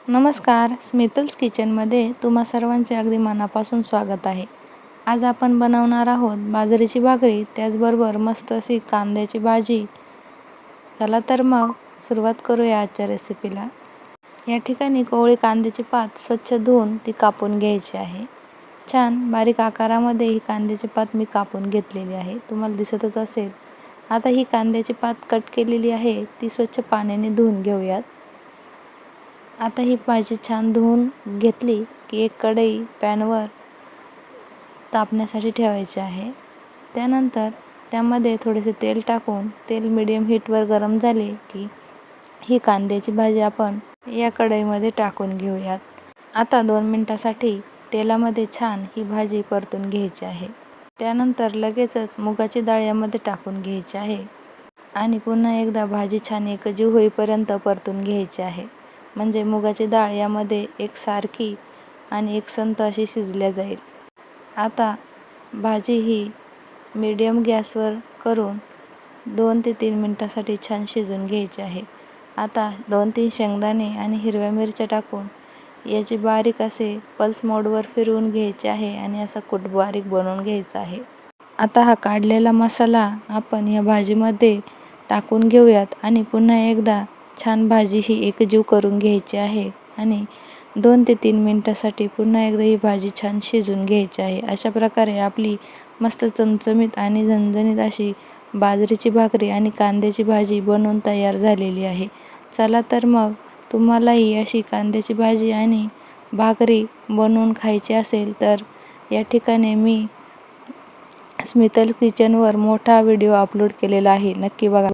नमस्कार, स्मितल्स किचनमध्ये तुम्हा सर्वांचे अगदी मनापासून स्वागत आहे. आज आपण बनवणार आहोत बाजरीची भाकरी, त्याचबरोबर मस्त अशी कांद्याची भाजी. चला तर मग सुरुवात करूया आजच्या रेसिपीला. या ठिकाणी कोवळी कांद्याची पात स्वच्छ धुवून ती कापून घ्यायची आहे. छान बारीक आकारामध्ये ही कांद्याची पात मी कापून घेतलेली आहे, तुम्हाला दिसतच असेल. आता ही कांद्याची पात कट केलेली आहे ती स्वच्छ पाण्याने धुवून घेऊयात. आता ही भाजी छान धुवून घेतली की एक कढई पॅनवर तापण्यासाठी ठेवायची आहे. त्यानंतर त्यामध्ये थोडेसे तेल टाकून तेल मीडियम हीटवर गरम झाले की ही कांद्याची भाजी आपण या कढईमध्ये टाकून घेऊयात. आता 2 मिनिटासाठी तेलामध्ये छान ही भाजी परतून घ्यायची आहे. त्यानंतर लगेचच मुगाची डाळ यामध्ये टाकून घ्यायची आहे आणि पुन्हा एकदा भाजी छान एकजीव होईपर्यंत परतून घ्यायची आहे. म्हणजे मुगाची डाळ यामध्ये एकसारखी आणि एकसंध अशी शिजल्या जाईल. आता भाजी ही मीडियम गॅसवर करून 2 ते 3 मिनिटासाठी छान शिजून घ्यायची आहे. आता 2-3 शेंगदाणे आणि हिरव्या मिरच्या टाकून याची बारीक असे पल्स मोडवर फिरवून घ्यायचे आहे आणि असा कूट बारीक बनवून घ्यायचा आहे. आता हा काढलेला मसाला आपण या भाजीमध्ये टाकून घेऊयात आणि पुन्हा एकदा छान भाजी ही एकजीव करून घ्यायची आहे आणि 2 ते 3 मिनिटासाठी पुन्हा एकदा ही भाजी छान शिजून घ्यायची आहे. अशा प्रकारे आपली मस्त चमचमीत आणि झणझणीत अशी बाजरीची भाकरी आणि कांद्याची भाजी बनवून तयार झालेली आहे. चला तर मग तुम्हालाही अशी कांद्याची भाजी आणि भाकरी बनवून खायची असेल तर या ठिकाणी मी स्मितल्स किचनवर मोठा व्हिडिओ अपलोड केलेला आहे, नक्की बघा.